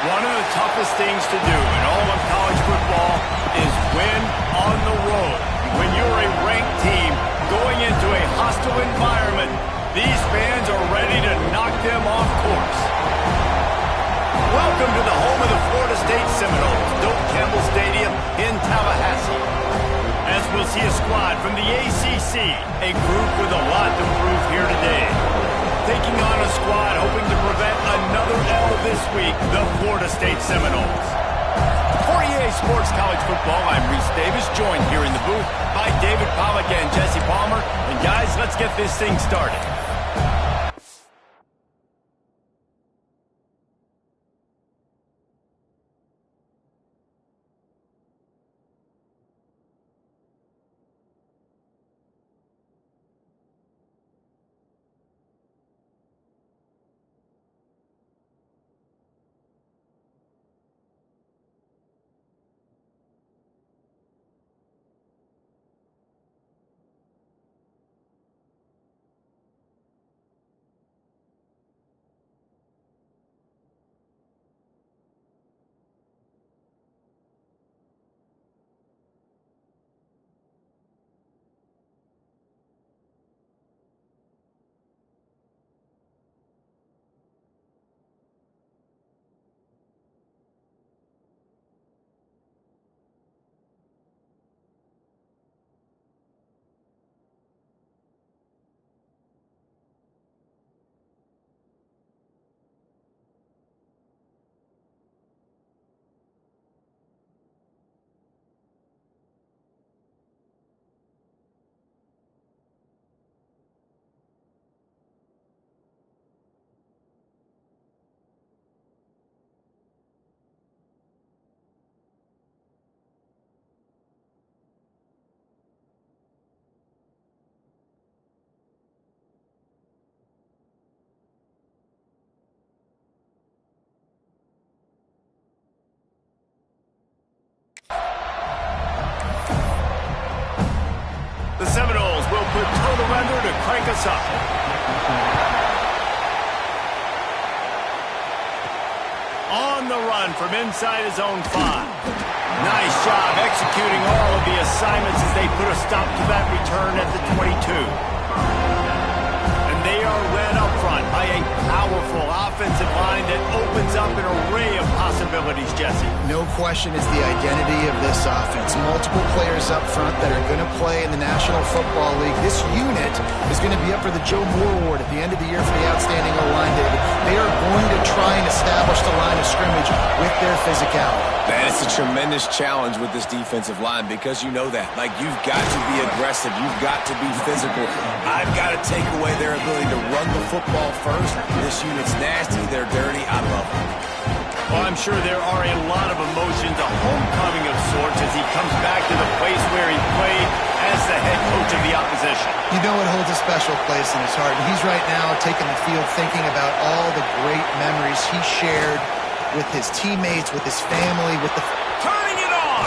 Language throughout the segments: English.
One of the toughest things to do in all of college football is win on the road. When you're a ranked team going into a hostile environment, these fans are ready to knock them off course. Welcome to the home of the Florida State Seminoles, Doak Campbell Stadium in Tallahassee. As we'll see a squad from the ACC, a group with a lot to prove here today. Taking on a squad hoping to prevent another L this week, the Florida State Seminoles. For EA Sports College Football, I'm Reese Davis, joined here in the booth by David Pollack and Jesse Palmer. And guys, let's get this thing started. The Seminoles will put toe to leather to crank us up. On the run from inside his own 5. Nice job executing all of the assignments as they put a stop to that return at the 22. And they are led up front by a powerful offensive line that opens up an array of possibilities, Jesse. No question is the identity of this offense. Multiple players up front that are going to play in the National Football League. This unit is going to be up for the Joe Moore Award at the end of the year for the outstanding O-line, David. They are going to try and establish the line of scrimmage with their physicality. That is a tremendous challenge with this defensive line because you know that. Like, you've got to be aggressive. You've got to be physical. I've got to take away their ability to run the football first. This unit's nasty. They're dirty. I love them. Well, I'm sure there are a lot of emotions, a homecoming of sorts as he comes back to the place where he played as the head coach of the opposition. You know it holds a special place in his heart. And he's right now taking the field thinking about all the great memories he shared with his teammates, with his family, with the... Turning it on!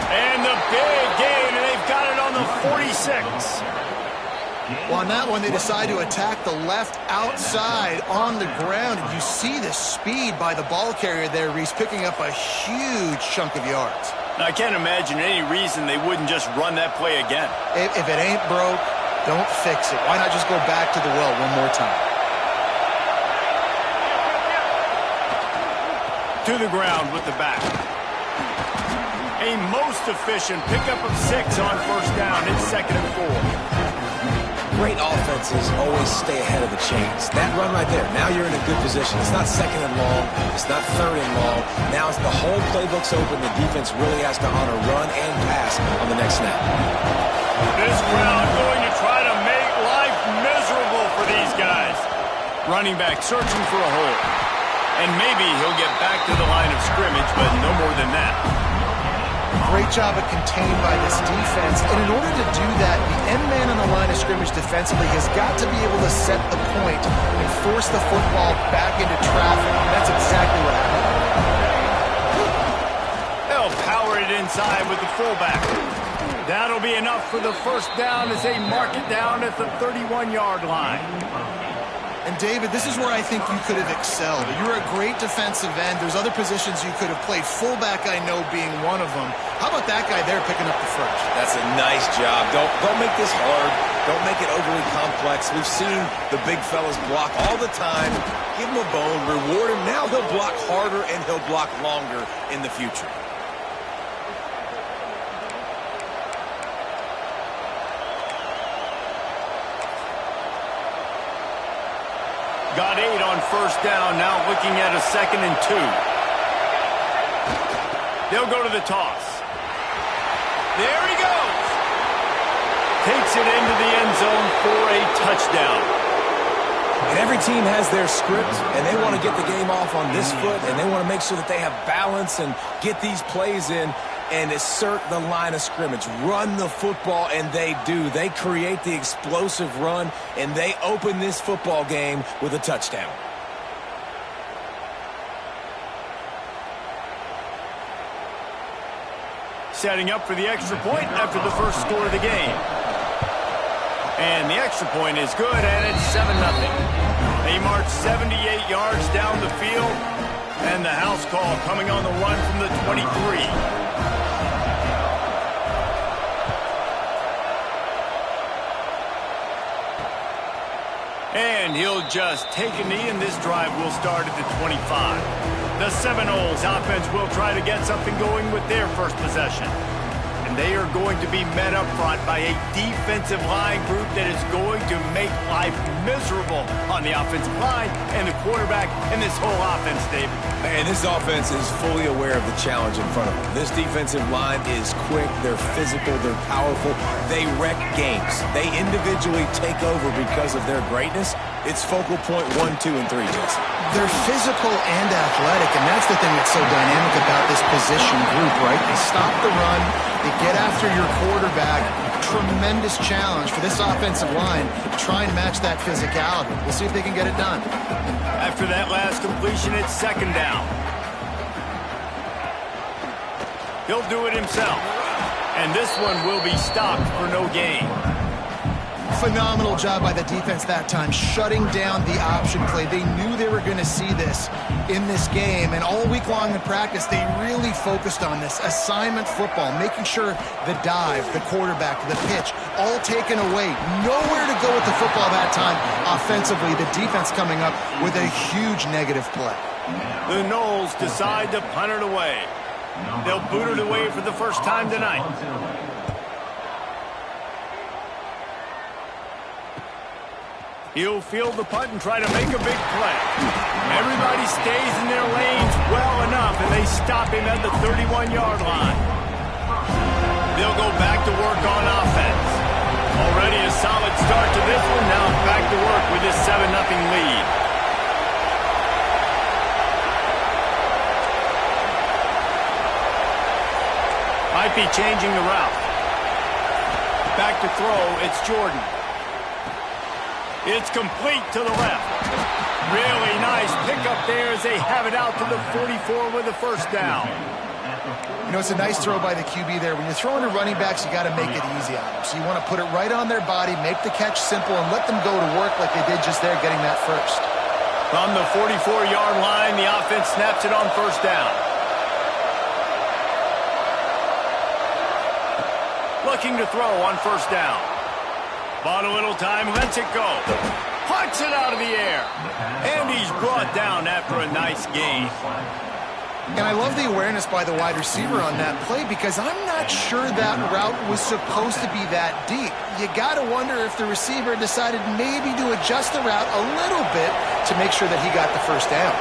And the big gain, and they've got it on the 46. Well, on that one, they decide to attack the left outside on the ground. And you see the speed by the ball carrier there, Reese, picking up a huge chunk of yards. Now, I can't imagine any reason they wouldn't just run that play again. If it ain't broke, don't fix it. Why not just go back to the well one more time? To the ground with the back. A most efficient pickup of 6 on first down. It's 2nd and 4. Great offenses always stay ahead of the chains. That run right there, now you're in a good position. It's not 2nd and long. It's not 3rd and long. Now it's the whole playbook's open. The defense really has to honor run and pass on the next snap. This crowd going to try to make life miserable for these guys. Running back searching for a hole. And maybe he'll get back to the line of scrimmage, but no more than that. Great job of contained by this defense. And in order to do that, the end man on the line of scrimmage defensively has got to be able to set the point and force the football back into traffic. And that's exactly what happened. They'll power it inside with the fullback. That'll be enough for the first down as they mark it down at the 31-yard line. And David, this is where I think you could have excelled. You're a great defensive end. There's other positions you could have played. Fullback, I know, being one of them. How about that guy there picking up the first? That's a nice job. Don't make this hard. Don't make it overly complex. We've seen the big fellas block all the time. Give him a bone, reward him. Now he'll block harder and he'll block longer in the future. Got 8 on first down, now looking at a 2nd and 2. They'll go to the toss. There he goes. Takes it into the end zone for a touchdown. And every team has their script, and they want to get the game off on this foot, and they want to make sure that they have balance and get these plays in and assert the line of scrimmage. Run the football, and they do. They create the explosive run, and they open this football game with a touchdown. Setting up for the extra point after the first score of the game. And the extra point is good, and it's 7-0. They march 78 yards down the field, and the house call coming on the run from the 23. And he'll just take a knee, and this drive will start at the 25. The Seminoles offense will try to get something going with their first possession. And they are going to be met up front by a defensive line group that is going to make life miserable on the offensive line and the quarterback and this whole offense, David. And this offense is fully aware of the challenge in front of them. This defensive line is quick, they're physical, they're powerful, they wreck games. They individually take over because of their greatness. It's focal point 1, 2, and 3, Jason. They're physical and athletic, and that's the thing that's so dynamic about this position group, right? They stop the run, they get after your quarterback. Tremendous challenge for this offensive line to try and match that physicality. We'll see if they can get it done. After that last completion, it's 2nd down. He'll do it himself. And this one will be stopped for no gain. Phenomenal job by the defense that time, shutting down the option play. They knew they were going to see this in this game, and all week long in practice, they really focused on this assignment football, making sure the dive, the quarterback, the pitch, all taken away. Nowhere to go with the football that time. Offensively, the defense coming up with a huge negative play. The Noles decide to punt it away. They'll boot it away for the first time tonight. He'll field the punt and try to make a big play. Everybody stays in their lanes well enough, and they stop him at the 31-yard line. They'll go back to work on offense. Already a solid start to this one. Now back to work with this 7-0 lead. Might be changing the route. Back to throw, it's Jordan. It's complete to the left. Really nice pickup there as they have it out to the 44 with a first down. You know, it's a nice throw by the QB there. When you're throwing to running backs, you got to make it easy on them. So you want to put it right on their body, make the catch simple, and let them go to work like they did just there, getting that first. From the 44-yard line, the offense snaps it on first down. Looking to throw on first down. Bought a little time, lets it go. Punts it out of the air. And he's brought down after a nice gain. And I love the awareness by the wide receiver on that play, because I'm not sure that route was supposed to be that deep. You got to wonder if the receiver decided maybe to adjust the route a little bit to make sure that he got the first down.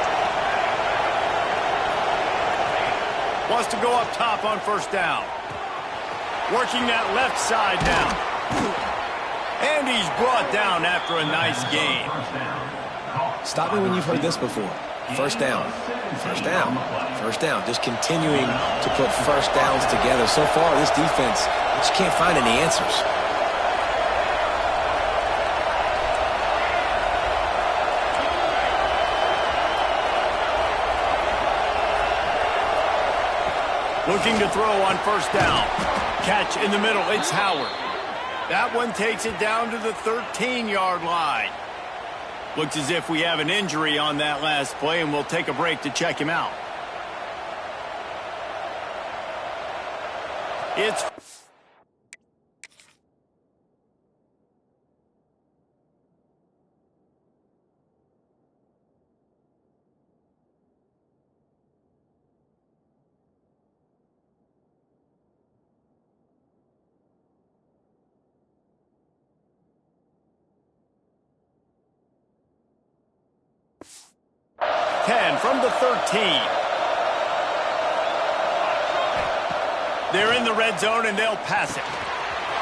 Wants to go up top on first down. Working that left side down. And he's brought down after a nice gain. Stop me when you've heard this before. First down, first down, first down. Just continuing to put first downs together. So far, this defense just can't find any answers. Looking to throw on first down. Catch in the middle, it's Howard. That one takes it down to the 13-yard line. Looks as if we have an injury on that last play, and we'll take a break to check him out. It's from the 13. They're in the red zone, and they'll pass it.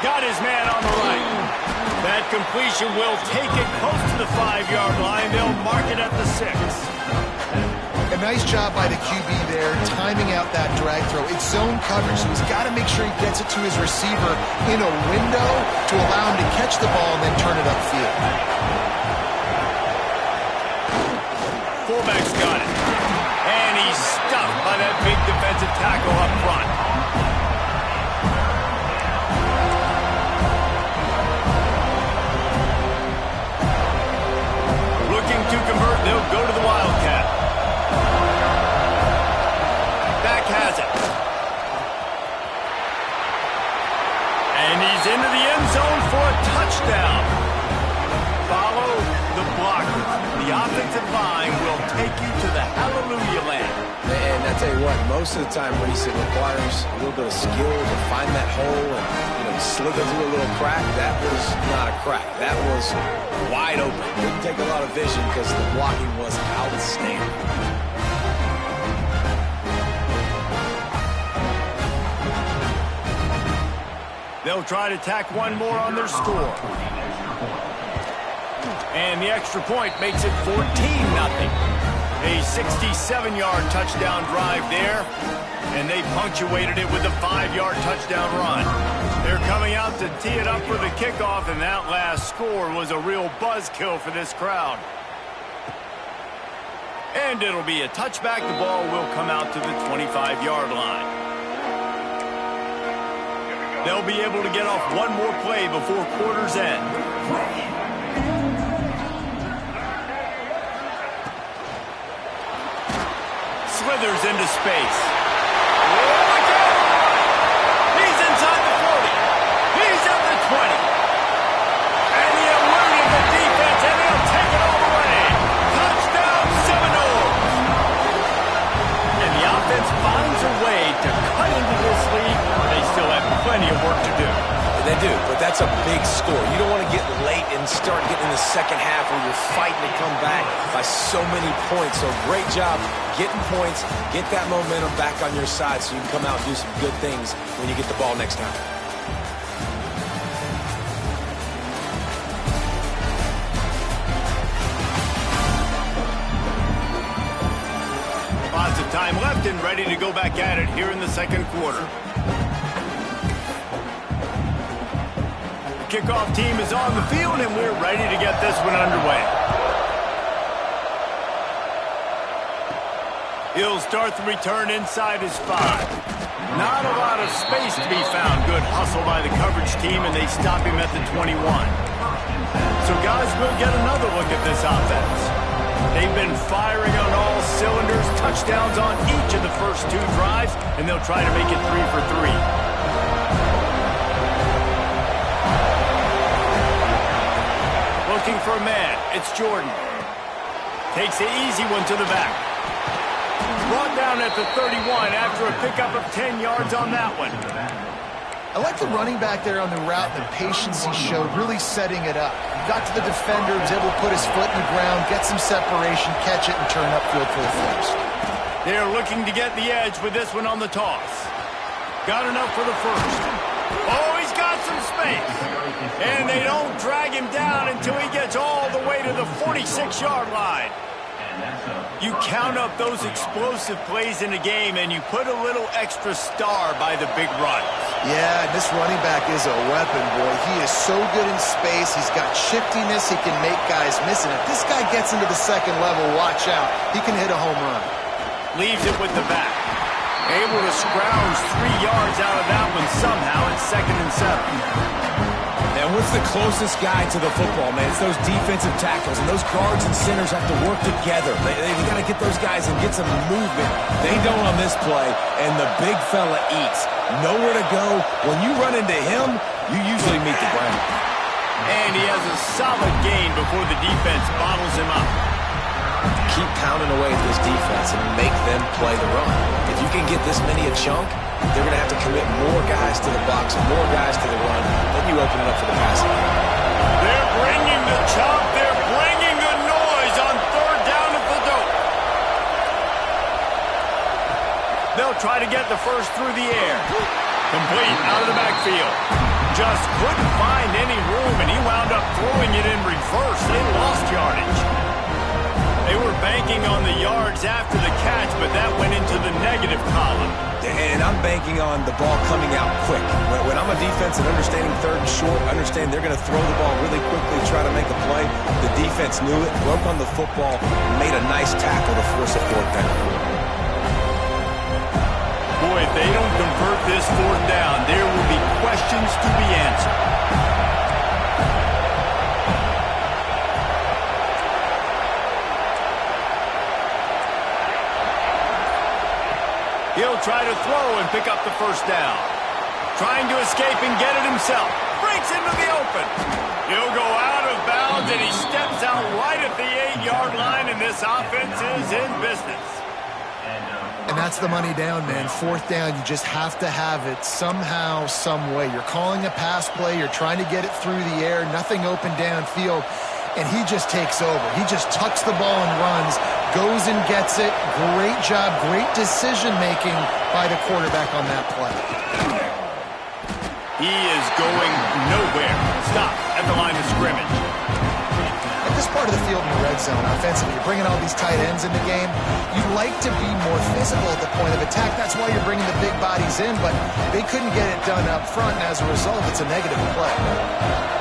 Got his man on the right. That completion will take it close to the 5-yard line. They'll mark it at the 6. A nice job by the QB there, timing out that drag throw. It's zone coverage, so he's got to make sure he gets it to his receiver in a window to allow him to catch the ball and then turn it upfield. Fullback's got it. And he's stuffed by that big defensive tackle up front. Looking to convert, they'll go to the Wildcat. Back has it. And he's into the end zone for a touchdown. Follow the blocker. The offensive line will take you to the hallelujah land. And I tell you what, most of the time, Reese, it requires a little bit of skill to find that hole and, slither through a little crack. That was not a crack. That was wide open. Didn't take a lot of vision because the blocking was outstanding. They'll try to tack one more on their score. And the extra point makes it 14-0. A 67-yard touchdown drive there, and they punctuated it with a 5-yard touchdown run. They're coming out to tee it up for the kickoff, and that last score was a real buzzkill for this crowd. And it'll be a touchback. The ball will come out to the 25-yard line. They'll be able to get off one more play before quarter's end. Slithers into space. Oh, again! He's inside the 40. He's at the 20. And he eluded the defense, and he'll take it all the way. Touchdown, Seminoles! And the offense finds a way to cut into this lead. They still have plenty of work to do. They do, but that's a big score. You don't want to get late and start getting in the second half where you're fighting to come back by so many points. So great job getting points, get that momentum back on your side so you can come out and do some good things when you get the ball next time. Lots of time left and ready to go back at it here in the second quarter. Kickoff team is on the field, and we're ready to get this one underway. He'll start the return inside his 5. Not a lot of space to be found. Good hustle by the coverage team, and they stop him at the 21. So guys, we'll get another look at this offense. They've been firing on all cylinders, touchdowns on each of the first 2 drives, and they'll try to make it 3 for 3. Looking for a man. It's Jordan. Takes the easy one to the back. Brought down at the 31 after a pickup of 10 yards on that one. I like the running back there on the route, the patience he showed, really setting it up. Got to the defender, was able to put his foot in the ground, get some separation, catch it, and turn upfield for the first. They're looking to get the edge with this one on the toss. Got enough for the first. Oh, he's got some space. And they don't drag him down until he gets all the way to the 46-yard line. You count up those explosive plays in a game, and you put a little extra star by the big run. Yeah, this running back is a weapon, boy. He is so good in space. He's got shiftiness. He can make guys miss it. If this guy gets into the second level, watch out. He can hit a home run. Leaves it with the back. Able to scrounge 3 yards out of that one somehow at 2nd and 7. And what's the closest guy to the football, man? It's those defensive tackles, and those guards and centers have to work together. You got to get those guys and get some movement. They don't on this play, and the big fella eats. Nowhere to go. When you run into him, you usually meet the ground. And he has a solid gain before the defense bottles him up. Keep pounding away at this defense and make them play the run. If you can get this many a chunk, they're going to have to commit more guys to the box and more guys to the run. Then you open it up for the passing. They're bringing the chop. They're bringing the noise on third down at the dope. They'll try to get the first through the air. Complete out of the backfield. Just couldn't find any room, and he wound up throwing it in reverse. They lost yardage. They were banking on the yards after the catch, but that went into the negative column. And I'm banking on the ball coming out quick. When I'm a defense and understanding third and short, understand they're going to throw the ball really quickly, try to make a play. The defense knew it, broke on the football, made a nice tackle to force a fourth down. Boy, if they don't convert this fourth down, there will be questions to be answered. He'll try to throw and pick up the first down. Trying to escape and get it himself. Breaks into the open. He'll go out of bounds, and he steps out right at the 8-yard line, and this offense is in business. And that's the money down, man. Fourth down, you just have to have it somehow, some way. You're calling a pass play. You're trying to get it through the air. Nothing open downfield. And he just takes over. He just tucks the ball and runs, goes and gets it. Great job, great decision-making by the quarterback on that play. He is going nowhere. Stop at the line of scrimmage. At this part of the field in the red zone, offensively, you're bringing all these tight ends in the game. You'd like to be more physical at the point of attack. That's why you're bringing the big bodies in, but they couldn't get it done up front, and as a result, it's a negative play.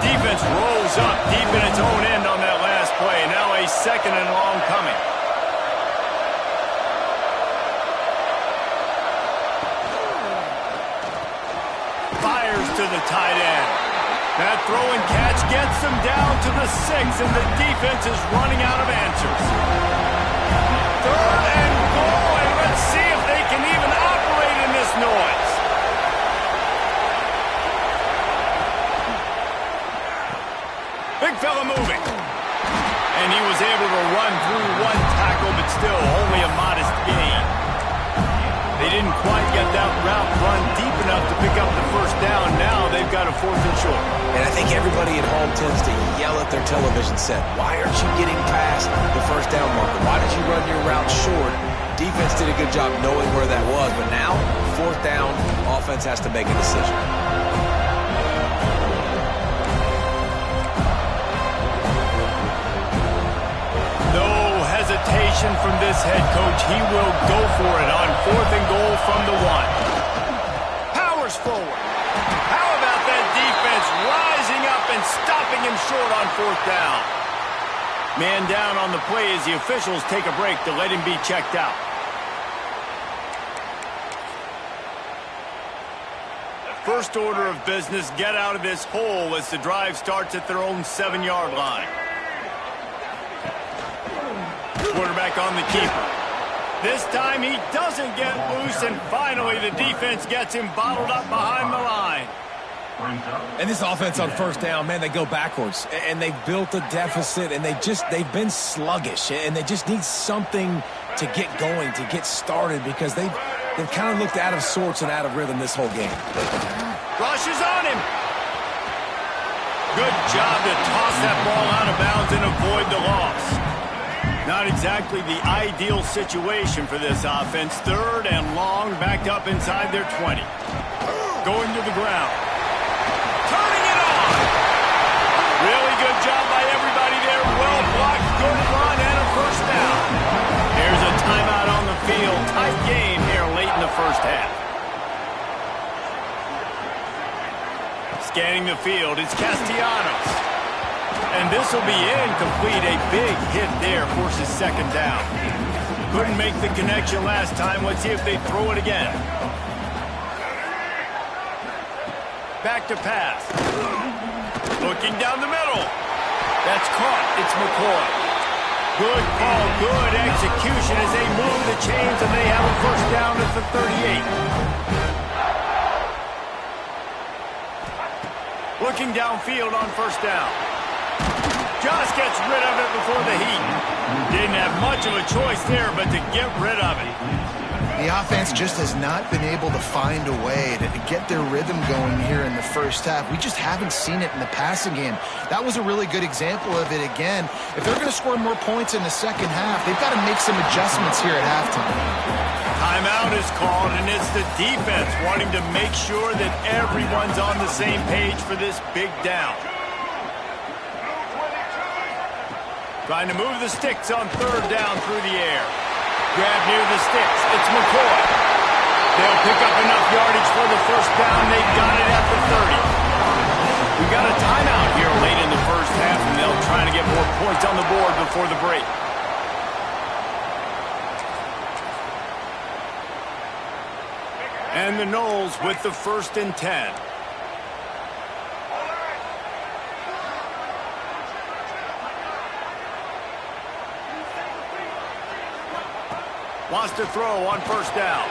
Defense rolls up deep in its own end on that last play. Now a second and long coming. Fires to the tight end. That throw and catch gets them down to the 6, and the defense is running out of answers. Third and goal, and let's see if they can even operate in this noise. Big fella moving. And he was able to run through one tackle, but still only a modest gain. They didn't quite get that route run deep enough to pick up the first down. Now they've got a 4th and short. And I think everybody at home tends to yell at their television set. Why aren't you getting past the first down marker? Why did you run your route short? Defense did a good job knowing where that was. But now, 4th down, offense has to make a decision. Hesitation from this head coach. He will go for it on 4th and goal from the 1. Powers forward. How about that defense rising up and stopping him short on 4th down? Man down on the play as the officials take a break to let him be checked out. First order of business, get out of this hole as the drive starts at their own 7-yard line. Quarterback on the keeper. This time he doesn't get loose, and finally the defense gets him bottled up behind the line. And this offense on first down, man, they go backwards. And they've built a deficit, and they've been sluggish. And they just need something to get going, to get started, because they've kind of looked out of sorts and out of rhythm this whole game. Rushes on him. Good job to toss that ball out of bounds and avoid the loss. Not exactly the ideal situation for this offense. 3rd and long, backed up inside their 20. Going to the ground. Turning it on. Really good job by everybody there. Well blocked, good run, and a first down. There's a timeout on the field. Tight game here late in the first half. Scanning the field, it's Castellanos. And this will be incomplete. A big hit there forces 2nd down. Couldn't make the connection last time. Let's see if they throw it again. Back to pass. Looking down the middle. That's caught. It's McCoy. Good call, good execution as they move the chains, and they have a first down at the 38. Looking downfield on first down. Just gets rid of it before the heat. Didn't have much of a choice there, but to get rid of it. The offense just has not been able to find a way to get their rhythm going here in the first half. We just haven't seen it in the passing game. That was a really good example of it again. If they're going to score more points in the second half, they've got to make some adjustments here at halftime. Timeout is called, and it's the defense wanting to make sure that everyone's on the same page for this big down. Trying to move the sticks on third down through the air. Grab near the sticks. It's McCoy. They'll pick up enough yardage for the first down. They've got it at the 30. We got a timeout here late in the first half, and they'll try to get more points on the board before the break. And the Noles with the 1st and 10. Wants to throw on first down.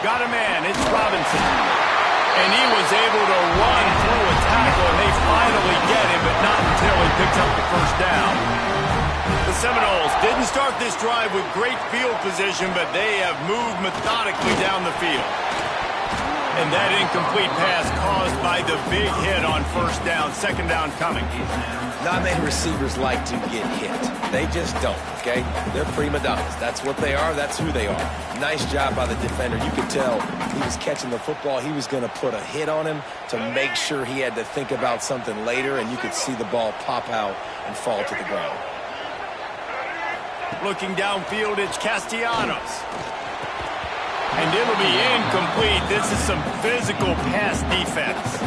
Got a man. It's Robinson. And he was able to run through a tackle, and they finally get him, but not until he picks up the first down. The Seminoles didn't start this drive with great field position, but they have moved methodically down the field. And that incomplete pass caused by the big hit on first down. Second down coming. Not many receivers like to get hit. They just don't, okay? They're prima donnas. That's what they are. That's who they are. Nice job by the defender. You could tell he was catching the football. He was going to put a hit on him to make sure he had to think about something later, and you could see the ball pop out and fall to the ground. Looking downfield, it's Castellanos. And it'll be incomplete. This is some physical pass defense.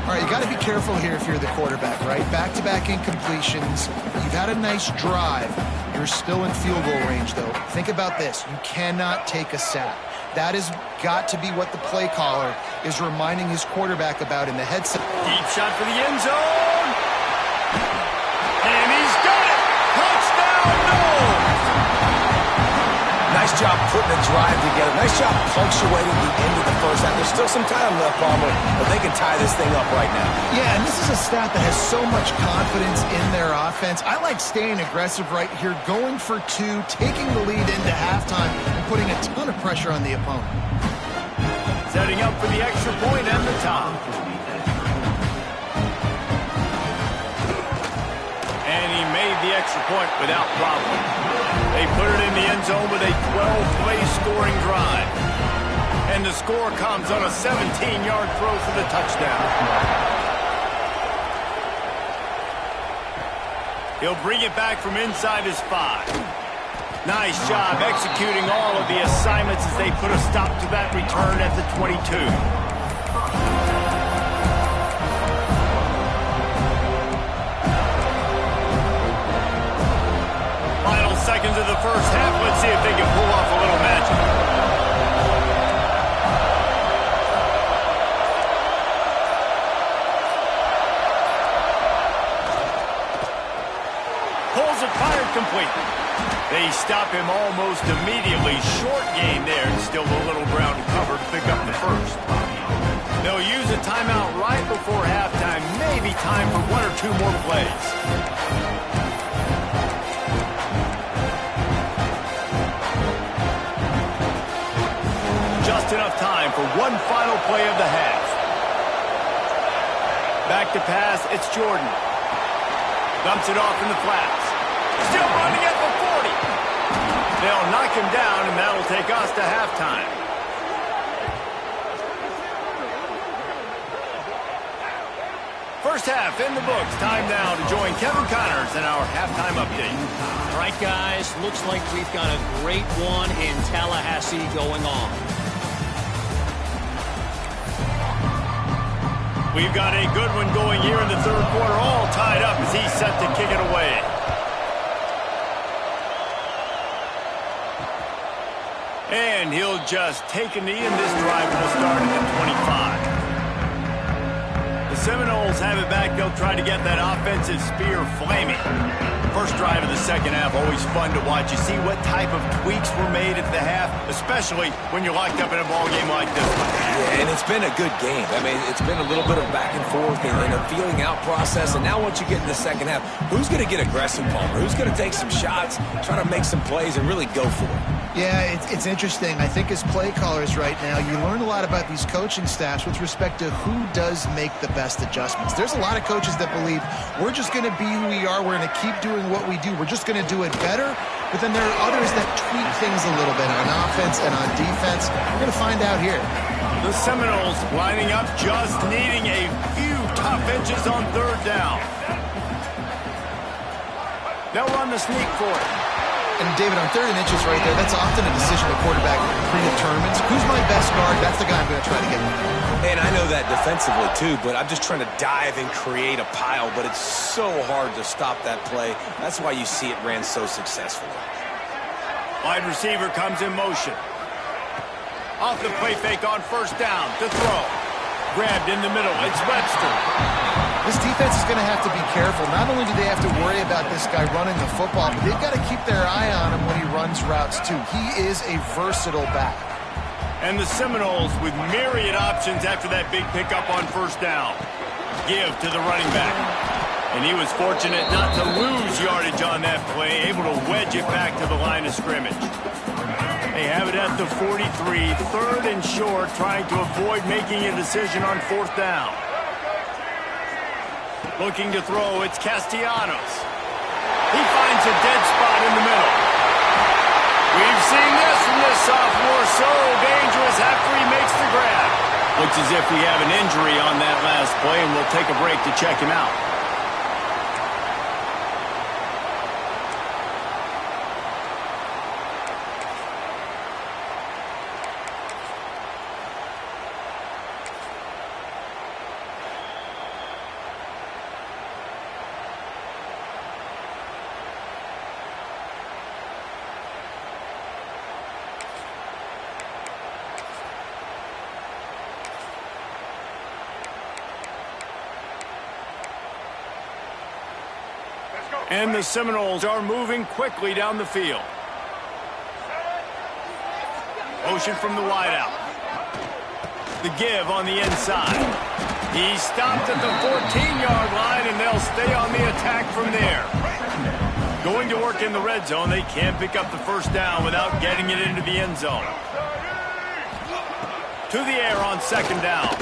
All right, you got to be careful here if you're the quarterback, right? Back-to-back incompletions. You've had a nice drive. You're still in field goal range, though. Think about this. You cannot take a sack. That has got to be what the play caller is reminding his quarterback about in the headset. Deep shot for the end zone. And he's got it. Touchdown, Noles. Nice job putting the drive together. Nice job punctuating the end of the first half. There's still some time left, Palmer, but they can tie this thing up right now. Yeah, and this is a staff that has so much confidence in their offense. I like staying aggressive right here, going for two, taking the lead into halftime, and putting a ton of pressure on the opponent. Setting up for the extra point and the top. And he made the extra point without problem. They put it in the end zone with a 12-play scoring drive. And the score comes on a 17-yard throw for the touchdown. He'll bring it back from inside his 5. Nice job executing all of the assignments as they put a stop to that return at the 22. Seconds of the first half. Let's see if they can pull off a little magic. Pulls it, fired complete. They stop him almost immediately. Short gain there, and still a little ground cover to pick up the first. They'll use a timeout right before halftime. Maybe time for 1 or 2 more plays. Just enough time for one final play of the half. Back to pass, it's Jordan. Dumps it off in the flats. Still running at the 40. They'll knock him down, and that'll take us to halftime. First half in the books. Time now to join Kevin Connors in our halftime update. All right, guys, looks like we've got a great one in Tallahassee going on. We've got a good one going here in the third quarter, all tied up as he's set to kick it away. And he'll just take a knee, and this drive will start at the 25. The Seminoles have it back. They'll try to get that offensive spear flaming. First drive of the second half, always fun to watch. You see what type of tweaks were made at the half, especially when you're locked up in a ball game like this one. Yeah, and it's been a good game. I mean, it's been a little bit of back and forth and a feeling out process. And now once you get in the second half, who's going to get aggressive, Palmer? Who's going to take some shots, try to make some plays, and really go for it? Yeah, it's interesting. I think as play callers right now, you learn a lot about these coaching staffs with respect to who does make the best adjustments. There's a lot of coaches that believe we're just going to be who we are. We're going to keep doing what we do. We're just going to do it better. But then there are others that tweak things a little bit on offense and on defense. We're going to find out here. The Seminoles lining up, just needing a few tough inches on third down. They'll run the sneak for it. And, David, on third and inches right there, that's often a decision the quarterback predetermines. Who's my best guard? That's the guy I'm going to try to get. And I know that defensively, too, but I'm just trying to dive and create a pile, but it's so hard to stop that play. That's why you see it ran so successfully. Wide receiver comes in motion. Off the play fake on first down to throw. Grabbed in the middle. It's Webster. This defense is going to have to be careful. Not only do they have to worry about this guy running the football, but they've got to keep their eye on him when he runs routes, too. He is a versatile back. And the Seminoles with myriad options after that big pickup on first down. Give to the running back. And he was fortunate not to lose yardage on that play, able to wedge it back to the line of scrimmage. They have it at the 43, third and short, trying to avoid making a decision on fourth down. Looking to throw, it's Castellanos. He finds a dead spot in the middle. We've seen this from this sophomore, so dangerous after he makes the grab. Looks as if we have an injury on that last play, and we'll take a break to check him out. And the Seminoles are moving quickly down the field. Motion from the wideout. The give on the inside. He stopped at the 14-yard line, and they'll stay on the attack from there. Going to work in the red zone. They can't pick up the first down without getting it into the end zone. To the air on second down.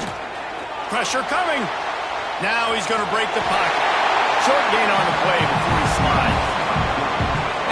Pressure coming. Now he's going to break the pocket. Short gain on the play before he slides.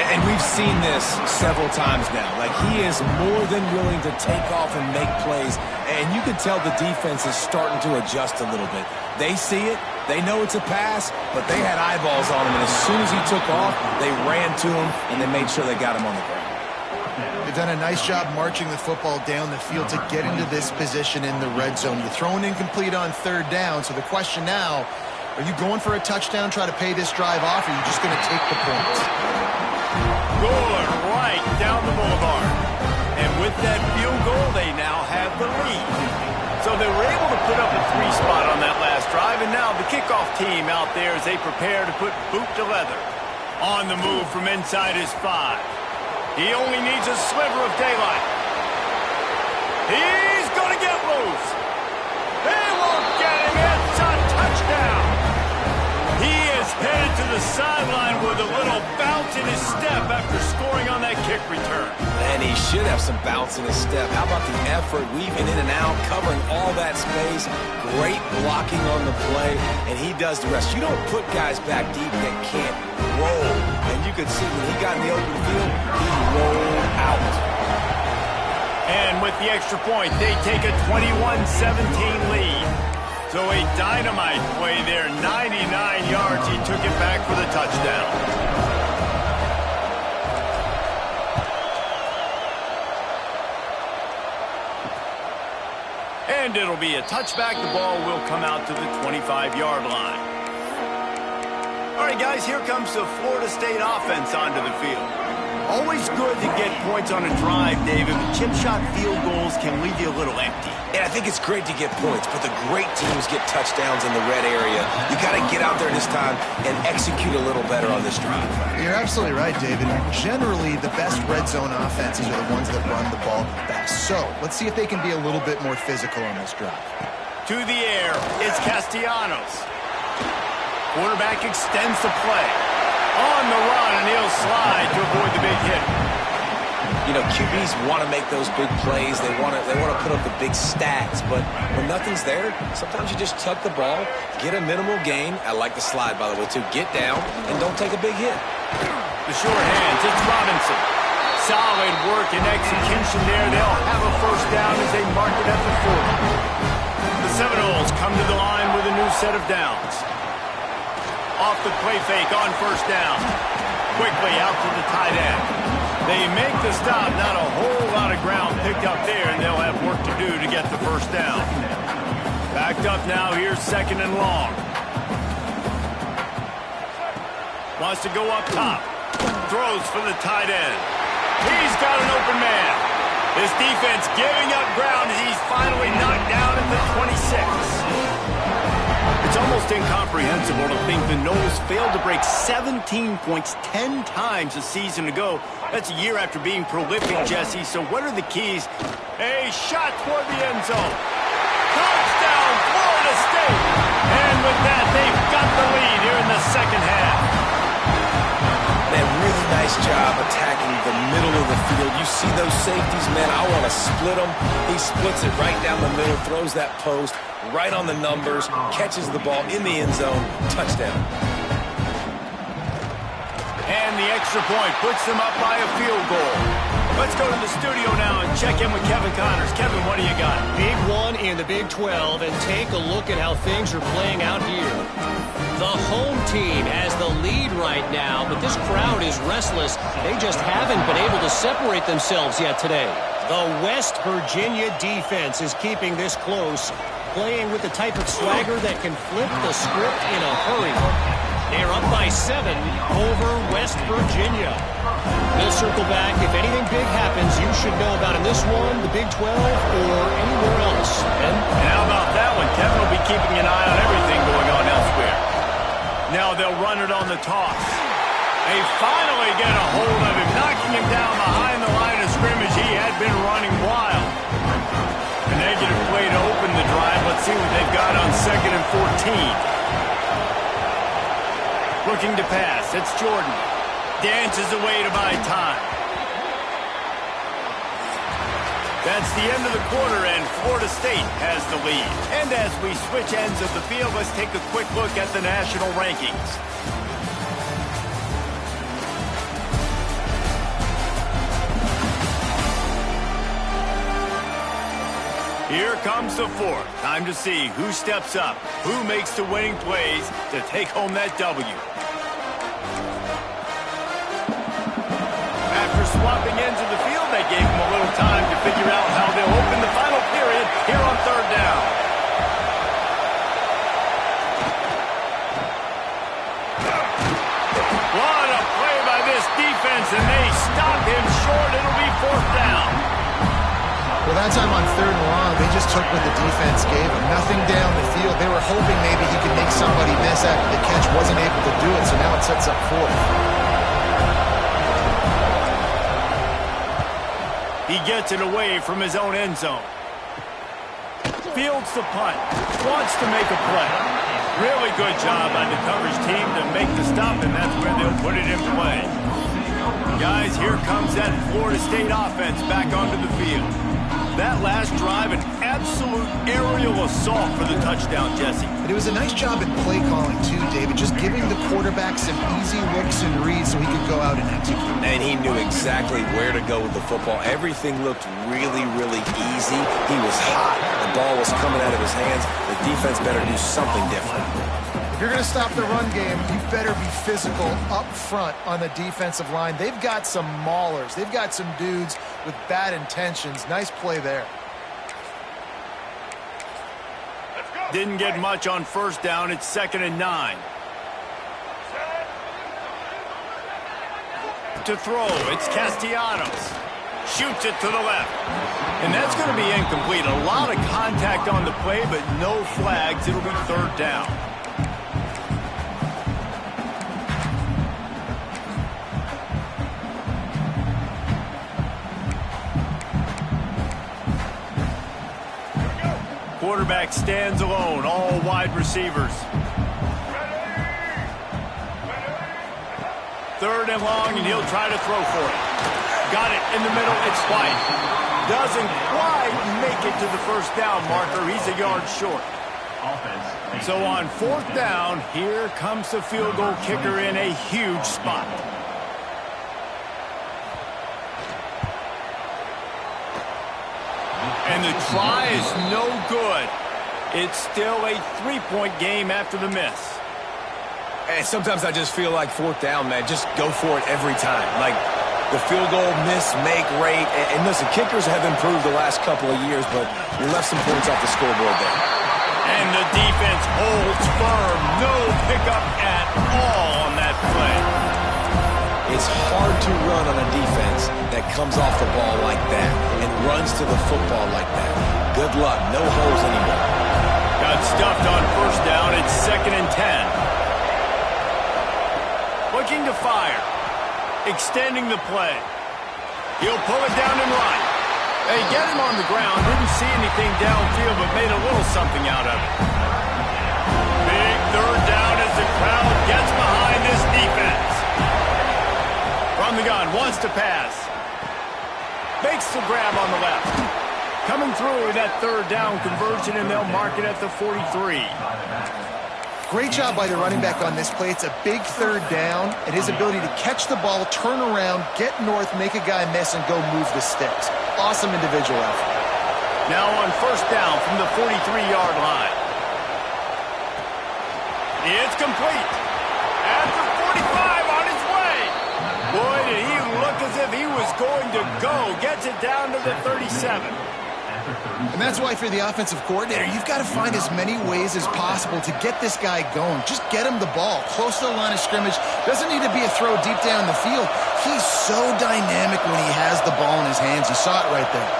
And we've seen this several times now. Like, he is more than willing to take off and make plays. And you can tell the defense is starting to adjust a little bit. They see it. They know it's a pass, but they had eyeballs on him. And as soon as he took off, they ran to him, and they made sure they got him on the ground. They've done a nice job marching the football down the field to get into this position in the red zone. You're throwing incomplete on third down, so the question now, are you going for a touchdown, try to pay this drive off, or are you just going to take the points? Good right down the boulevard. And with that field goal, they now have the lead. So they were able to put up a 3 spot on that last drive, and now the kickoff team out there as they prepare to put boot to leather. On the move from inside his 5. He only needs a sliver of daylight. He's going to get loose. They won't get him. It's a touchdown. He is headed to the sideline with a little bounce in his step after scoring on that kick return. And he should have some bounce in his step. How about the effort, weaving in and out, covering all that space, great blocking on the play, and he does the rest. You don't put guys back deep that can't roll. And you could see when he got in the open field, he rolled out. And with the extra point, they take a 21-17 lead. So a dynamite play there, 99 yards. He took it back for the touchdown. And it'll be a touchback. The ball will come out to the 25-yard line. All right, guys, here comes the Florida State offense onto the field. Always good to get points on a drive, David, but chip shot field goals can leave you a little empty. Yeah, I think it's great to get points, but the great teams get touchdowns in the red area. You got to get out there this time and execute a little better on this drive. You're absolutely right, David. Generally, the best red zone offenses are the ones that run the ball best. So let's see if they can be a little bit more physical on this drive. To the air, it's Castellanos. Quarterback extends the play. On the run, and he'll slide to avoid the big hit. You know, QBs want to make those big plays. They want to put up the big stats. But when nothing's there, sometimes you just tuck the ball, get a minimal gain. I like the slide, by the way, too. Get down and don't take a big hit. The short hands, it's Robinson. Solid work and execution there. They'll have a first down as they mark it at the 40. The Seminoles come to the line with a new set of downs. Off the play fake on first down. Quickly out to the tight end. They make the stop. Not a whole lot of ground picked up there, and they'll have work to do to get the first down. Backed up now. Here's second and long. Wants to go up top. Throws for the tight end. He's got an open man. This defense giving up ground as he's finally knocked down at the 26. It's almost incomprehensible to think the Noles failed to break 17 points 10 times a season ago. That's a year after being prolific, Jesse. So what are the keys? A shot toward the end zone. Touchdown, Florida State. And with that, they've got the lead here in the second half. Man, really nice job attacking the middle of the field. You see those safeties, man, I want to split them. He splits it right down the middle, throws that post right on the numbers, catches the ball in the end zone, touchdown. And the extra point puts them up by a field goal. Let's go to the studio now and check in with Kevin Connors. Kevin, what do you got? Big one in the Big 12, and take a look at how things are playing out here. The home team has the lead right now, but this crowd is restless. They just haven't been able to separate themselves yet today. The West Virginia defense is keeping this close, playing with the type of swagger that can flip the script in a hurry. They're up by 7 over West Virginia. We'll circle back. If anything big happens, you should know about in this one, the Big 12, or anywhere else. And how about that one? Kevin will be keeping an eye on everything going on elsewhere. Now they'll run it on the toss. They finally get a hold of him, knocking him down behind the line of scrimmage. He had been running wild. A negative play to open the drive. Let's see what they've got on 2nd and 14. Looking to pass. It's Jordan. Dances away to buy time. That's the end of the quarter, and Florida State has the lead. And as we switch ends of the field, let's take a quick look at the national rankings. Here comes the fourth. Time to see who steps up, who makes the winning plays to take home that W. After swapping ends of the field, they gave him a little time to figure out how they'll open the final period here on 3rd down. What a play by this defense, and they stop him short. It'll be 4th down. Well, that time on 3rd and long, they just took what the defense gave them. Nothing down the field. They were hoping maybe he could make somebody miss after the catch. Wasn't able to do it, so now it sets up 4th. He gets it away from his own end zone. Fields the punt. Wants to make a play. Really good job by the coverage team to make the stop, and that's where they'll put it in play. Guys, here comes that Florida State offense back onto the field. That last drive, an absolute aerial assault for the touchdown, Jesse. But it was a nice job at play calling, too, David. Just giving the quarterback some easy looks and reads so he could go out and execute. And he knew exactly where to go with the football. Everything looked really, really easy. He was hot. The ball was coming out of his hands. The defense better do something different. If you're going to stop the run game, you better be physical up front on the defensive line. They've got some maulers. They've got some dudes with bad intentions. Nice play there. Didn't get much on 1st down. It's 2nd and 9. set to throw. It's Castellanos. Shoots it to the left. And that's going to be incomplete. A lot of contact on the play, but no flags. It'll be third down. Quarterback stands alone, all wide receivers. Third and long, and he'll try to throw for it. Got it in the middle. It's White. Doesn't quite make it to the first down marker. He's a yard short. So on fourth down, here comes the field goal kicker in a huge spot. And the try is no good. It's still a three-point game after the miss. And sometimes I just feel like fourth down, man, just go for it every time. Like the field goal, miss, make, rate. And listen, kickers have improved the last couple of years, but you left some points off the scoreboard there. And the defense holds firm. No pickup at all on that play. It's hard to run on a defense that comes off the ball like that and runs to the football like that. Good luck. No holes anywhere. Got stuffed on first down. It's 2nd and 10. Looking to fire. Extending the play. He'll pull it down and run. They get him on the ground. Didn't see anything downfield, but made a little something out of it. Big third down as the crowd gets behind this defense. From the gun, wants to pass. Makes the grab on the left. Coming through with that third down conversion, and they'll mark it at the 43. Great job by the running back on this play. It's a big third down, and his ability to catch the ball, turn around, get north, make a guy miss, and go move the sticks. Awesome individual effort. Now on first down from the 43-yard line. It's complete. At the 45 on his way. Boy, did he look as if he was going to go. Gets it down to the 37. And that's why for the offensive coordinator, you've got to find as many ways as possible to get this guy going. Just get him the ball close to the line of scrimmage. Doesn't need to be a throw deep down the field. He's so dynamic when he has the ball in his hands. You saw it right there.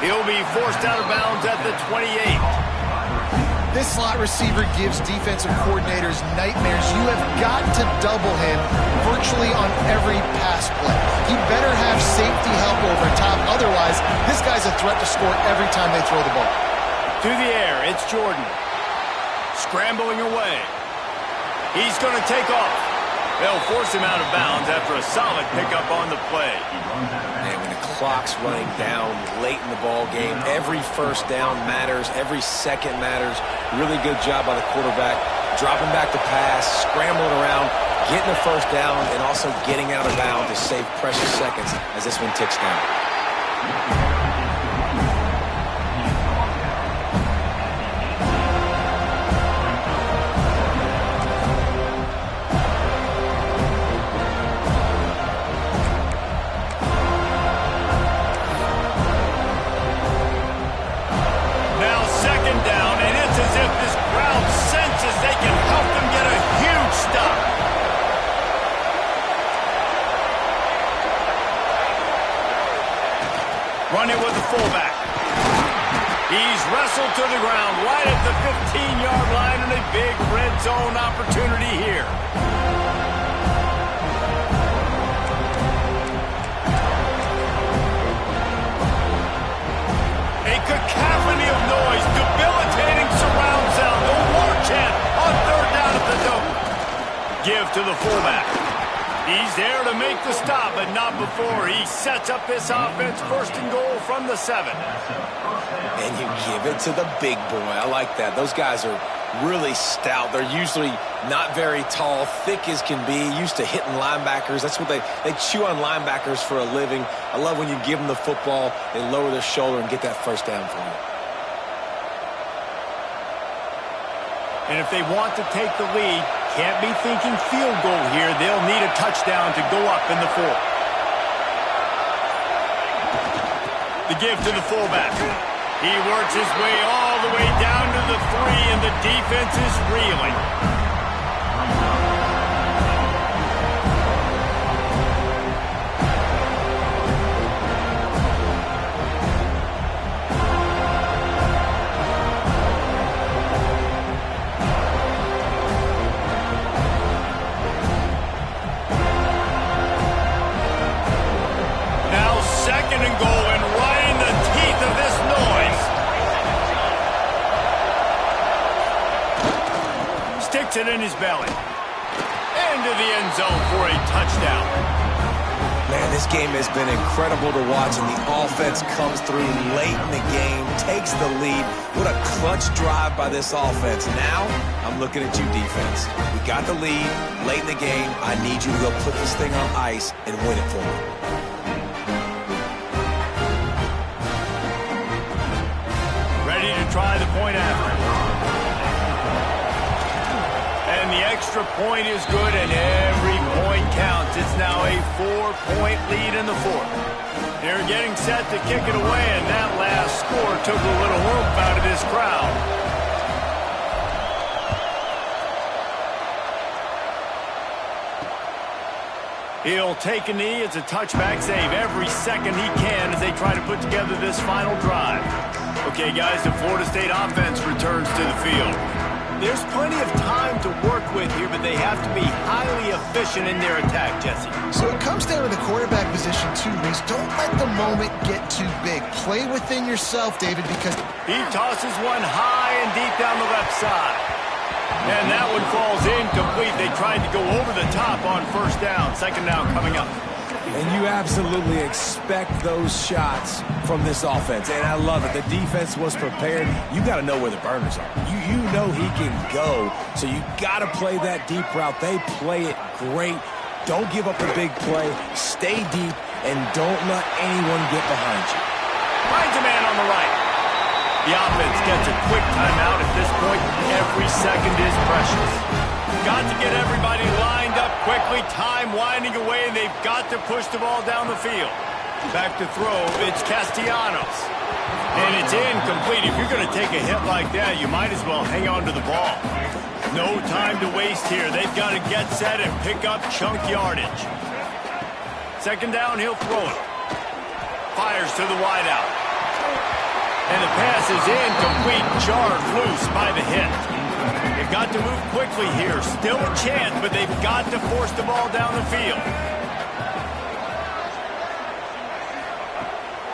He'll be forced out of bounds at the 28. This slot receiver gives defensive coordinators nightmares. You have got to double him virtually on every pass play. He better have safety help over top. Otherwise, this guy's a threat to score every time they throw the ball. Through the air, it's Jordan. Scrambling away. He's going to take off. They'll force him out of bounds after a solid pickup on the play. Man, when the clock's running down late in the ball game, every first down matters, every second matters. Really good job by the quarterback, dropping back to pass, scrambling around, getting a first down, and also getting out of bounds to save precious seconds as this one ticks down. Run it with the fullback. He's wrestled to the ground right at the 15-yard line, and a big red zone opportunity here. A cacophony of noise, debilitating surround sound. The war chant on third down at the dome. Give to the fullback. He's there to make the stop, but not before he sets up this offense. First and goal from the 7. And you give it to the big boy. I like that. Those guys are really stout. They're usually not very tall, thick as can be, used to hitting linebackers. That's what they chew on linebackers for a living. I love when you give them the football, they lower their shoulder and get that first down for you. And if they want to take the lead, can't be thinking field goal here. They'll need a touchdown to go up in the 4th. The give to the fullback. He works his way all the way down to the 3, and the defense is reeling. Puts it in his belly. Into the end zone for a touchdown. Man, this game has been incredible to watch, and the offense comes through late in the game, takes the lead. What a clutch drive by this offense. Now, I'm looking at you, defense. We got the lead late in the game. I need you to go put this thing on ice and win it for me. Ready to try the point after. And the extra point is good, and every point counts. It's now a 4-point lead in the fourth. They're getting set to kick it away, and that last score took a little oomph out of this crowd. He'll take a knee. It's a touchback save every second he can as they try to put together this final drive. Okay, guys, the Florida State offense returns to the field. There's plenty of time to work with here, but they have to be highly efficient in their attack, Jesse. So it comes down to the quarterback position too, Reese. Don't let the moment get too big. Play within yourself, David, because he tosses one high and deep down the left side. And that one falls incomplete. They tried to go over the top on first down. Second down coming up. And you absolutely expect those shots from this offense. And I love it. The defense was prepared. You got to know where the burners are. You know he can go. So you got to play that deep route. They play it great. Don't give up a big play. Stay deep and don't let anyone get behind you. Finds a man on the right. The offense gets a quick timeout. At this point, every second is precious. Got to get everybody lined up quickly. Time winding away, and they've got to push the ball down the field. Back to throw, it's Castellanos. And it's incomplete. If you're going to take a hit like that, you might as well hang on to the ball. No time to waste here. They've got to get set and pick up chunk yardage. Second down, he'll throw it. Fires to the wideout. And the pass is incomplete, jarred loose by the hit. They've got to move quickly here. Still a chance, but they've got to force the ball down the field.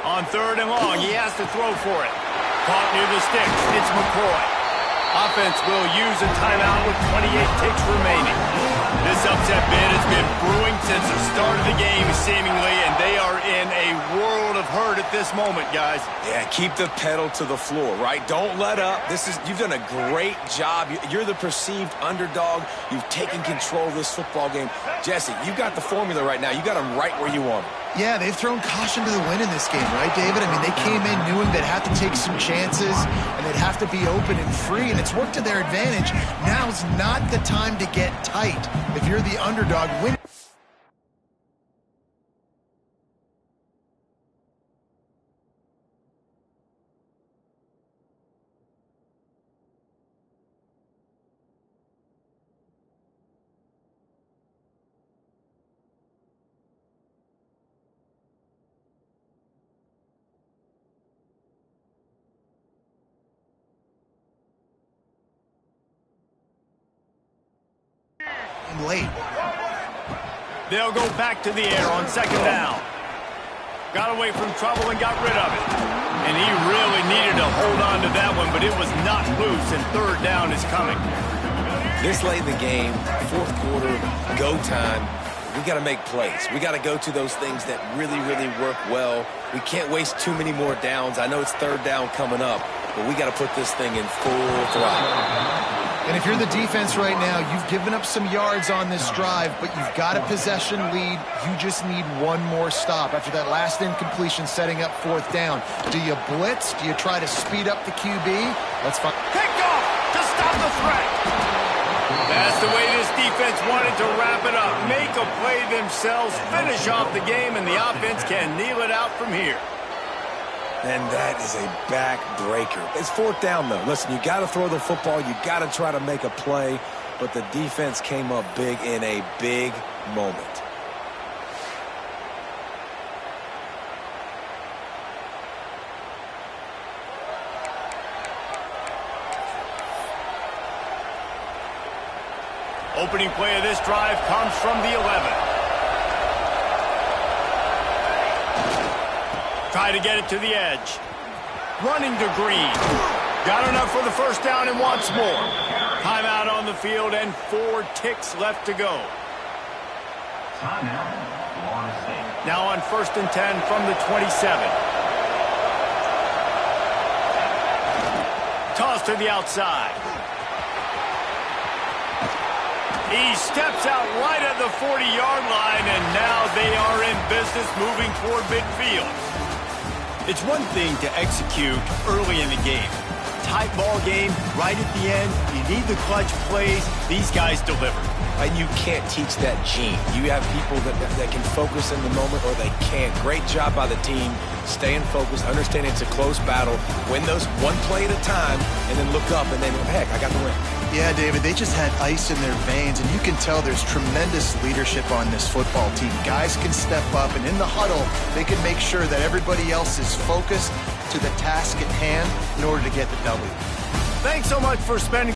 On third and long, he has to throw for it. Caught near the sticks. It's McCoy. Offense will use a timeout with 28 ticks remaining. This upset bid has been brewing since the start of the game, seemingly, and they are in a world of hurt at this moment, guys. Yeah, keep the pedal to the floor, right? Don't let up. You've done a great job. You're the perceived underdog. You've taken control of this football game. Jesse, you got the formula right now. You got them right where you want them. yeah, they've thrown caution to the wind in this game, right, David? I mean, they came in knowing they'd have to take some chances and they'd have to be open and free, and it's worked to their advantage. Now's not the time to get tight. If you're the underdog, win. Late. They'll go back to the air on second down. Got away from trouble and got rid of it. And he really needed to hold on to that one, but it was not loose, and third down is coming. This late in the game, fourth quarter, go time, we got to make plays. We got to go to those things that really, really work well. We can't waste too many more downs. I know it's third down coming up, but we got to put this thing in full throttle. And if you're the defense right now, you've given up some yards on this drive, but you've got a possession lead. You just need one more stop after that last incompletion setting up fourth down. Do you blitz? Do you try to speed up the QB? Let's find. Picked off to stop the threat. That's the way this defense wanted to wrap it up. Make a play themselves, finish off the game, and the offense can kneel it out from here. And that is a backbreaker. It's fourth down, though. Listen, you got to throw the football. You got to try to make a play. But the defense came up big in a big moment. Opening play of this drive comes from the 11. Try to get it to the edge. Running to Green. Got enough for the first down and wants more. Timeout on the field and 4 ticks left to go. Timeout, Florida State. Now on 1st and 10 from the 27. Toss to the outside. He steps out right at the 40-yard line, and now they are in business moving toward midfield. It's one thing to execute early in the game. Tight ball game, right at the end. You need the clutch plays. These guys deliver. And you can't teach that gene. You have people that can focus in the moment or they can't. Great job by the team, staying focused, understanding it's a close battle, win those one play at a time, and then look up and then, heck, I got the win. Yeah, David, they just had ice in their veins, and you can tell there's tremendous leadership on this football team. Guys can step up, and in the huddle, they can make sure that everybody else is focused to the task at hand in order to get the W. Thanks so much for spending